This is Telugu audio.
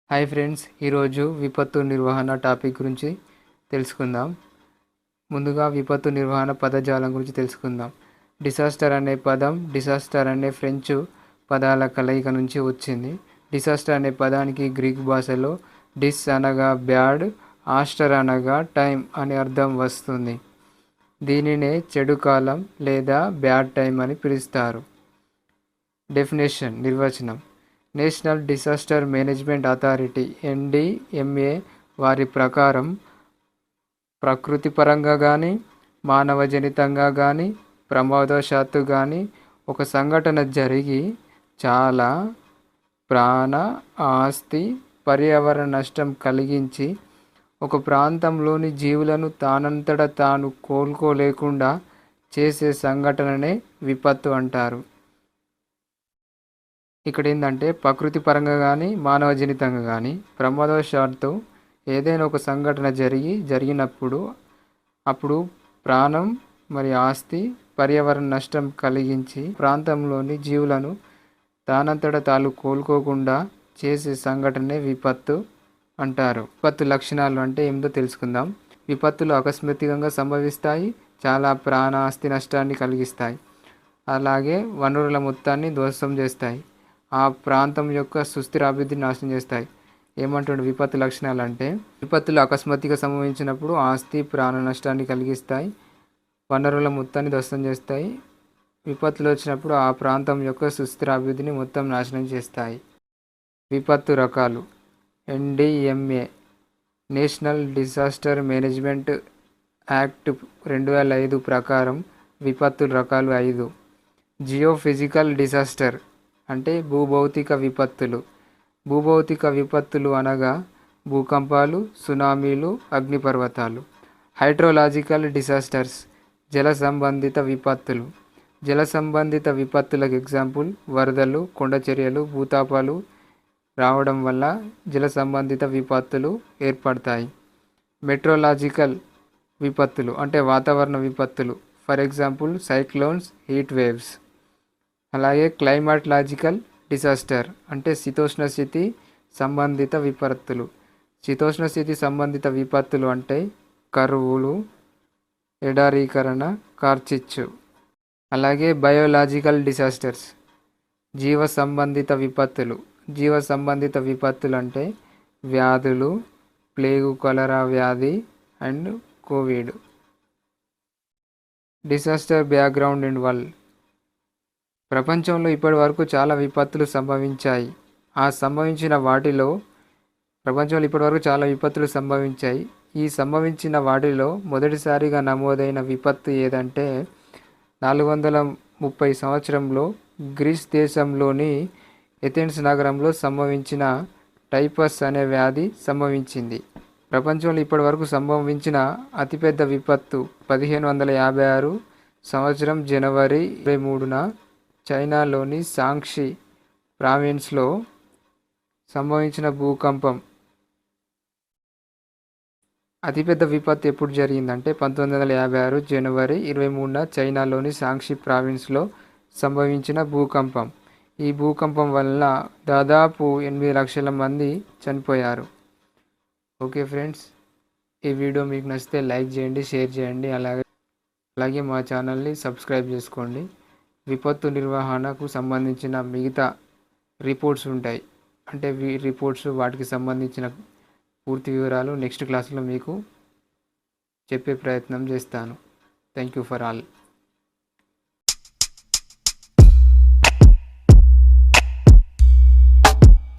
హాయ్ ఫ్రెండ్స్, ఈరోజు విపత్తు నిర్వహణ టాపిక్ గురించి తెలుసుకుందాం. ముందుగా విపత్తు నిర్వహణ పదజాలం గురించి తెలుసుకుందాం. డిసాస్టర్ అనే పదం డిసాస్టర్ అనే ఫ్రెంచ్ పదాల కలయిక నుంచి వచ్చింది. డిసాస్టర్ అనే పదానికి గ్రీక్ భాషలో డిస్ అనగా బ్యాడ్, ఆస్టర్ అనగా టైం అనే అర్థం వస్తుంది. దీనినే చెడు కాలం లేదా బ్యాడ్ టైం అని పిలుస్తారు. డెఫినేషన్ నిర్వచనం: national disaster management authority NDMA వారి ప్రకారం ప్రకృతి పరంగా కానీ మానవజనితంగా కానీ ప్రమాదవశాత్తు కానీ ఒక సంఘటన జరిగి చాలా ప్రాణ, ఆస్తి, పర్యావరణ నష్టం కలిగించి ఒక ప్రాంతంలోని జీవులను తానంతట తాను కోలుకోలేకుండా చేసే సంఘటననే విపత్తు అంటారు. ఇక్కడ ఏంటంటే ప్రకృతి పరంగా కానీ మానవజనితంగా కానీ ప్రమాదవశాత్తు ఏదైనా ఒక సంఘటన జరిగినప్పుడు అప్పుడు ప్రాణం మరి ఆస్తి, పర్యావరణ నష్టం కలిగించి ప్రాంతంలోని జీవులను తానంతట తాను కోలుకోకుండా చేసే సంఘటనే విపత్తు అంటారు. విపత్తు లక్షణాలు అంటే ఏమిటో తెలుసుకుందాం. విపత్తులు ఆకస్మికంగా సంభవిస్తాయి, చాలా ప్రాణ ఆస్తి నష్టాన్ని కలిగిస్తాయి, అలాగే వనరుల మొత్తాన్ని ధ్వంసం చేస్తాయి, ఆ ప్రాంతం యొక్క సుస్థిర అభివృద్ధిని నాశనం చేస్తాయి. ఏమంటుండే విపత్తు లక్షణాలు అంటే విపత్తులు అకస్మాత్తుగా సంభవించినప్పుడు ఆస్తి, ప్రాణ నష్టాన్ని కలిగిస్తాయి, వనరుల మొత్తాన్ని ధ్వంసం చేస్తాయి. విపత్తులు వచ్చినప్పుడు ఆ ప్రాంతం యొక్క సుస్థిర అభివృద్ధిని మొత్తం నాశనం చేస్తాయి. విపత్తు రకాలు: NDMA national disaster management act 2005 ప్రకారం విపత్తు రకాలు 5. జియోఫిజికల్ డిసాస్టర్ అంటే భూభౌతిక విపత్తులు. భూభౌతిక విపత్తులు అనగా భూకంపాలు, సునామీలు, అగ్నిపర్వతాలు. హైడ్రోలాజికల్ డిసాస్టర్స్ జల సంబంధిత విపత్తులు. జల సంబంధిత విపత్తులకు ఎగ్జాంపుల్ వరదలు, కొండచర్యలు, భూతాపాలు రావడం వల్ల జల సంబంధిత విపత్తులు ఏర్పడతాయి. మెట్రోలాజికల్ విపత్తులు అంటే వాతావరణ విపత్తులు, for example cyclones, heat waves. అలాగే క్లైమాటలాజికల్ డిసాస్టర్ అంటే శీతోష్ణ స్థితి సంబంధిత విపత్తులు. శీతోష్ణ స్థితి సంబంధిత విపత్తులు అంటే కరువులు, ఎడారీకరణ, కార్చిచ్చు. అలాగే బయోలాజికల్ డిసాస్టర్స్ జీవ సంబంధిత విపత్తులు. జీవ సంబంధిత విపత్తులు అంటే వ్యాధులు, ప్లేగు, కలరా వ్యాధి and Covid. Disaster background and world. ప్రపంచంలో ఇప్పటి వరకు చాలా విపత్తులు సంభవించాయి. ఈ సంభవించిన వాటిలో మొదటిసారిగా నమోదైన విపత్తు ఏదంటే 430 సంవత్సరంలో గ్రీస్ దేశంలోని ఎథెన్స్ నగరంలో సంభవించిన టైఫస్ అనే వ్యాధి సంభవించింది. ప్రపంచంలో ఇప్పటి వరకు సంభవించిన అతిపెద్ద విపత్తు 1556 సంవత్సరం జనవరి 23న చైనాలోని సాంక్షి ప్రావిన్స్లో సంభవించిన భూకంపం. అతిపెద్ద విపత్తు ఎప్పుడు జరిగిందంటే 1956 జనవరి 23న చైనాలోని సాంక్షి ప్రావిన్స్లో సంభవించిన భూకంపం. ఈ భూకంపం వల్ల దాదాపు 8 లక్షల మంది చనిపోయారు. ఓకే ఫ్రెండ్స్, ఈ వీడియో మీకు నచ్చితే లైక్ చేయండి, షేర్ చేయండి, అలాగే మా ఛానల్ని సబ్స్క్రైబ్ చేసుకోండి. విపత్తు నిర్వహణకు సంబంధించిన మిగతా రిపోర్ట్స్ ఉంటాయి, అంటే రిపోర్ట్స్ వాటికి సంబంధించిన పూర్తి వివరాలు నెక్స్ట్ క్లాస్లో మీకు చెప్పే ప్రయత్నం చేస్తాను. Thank you for all.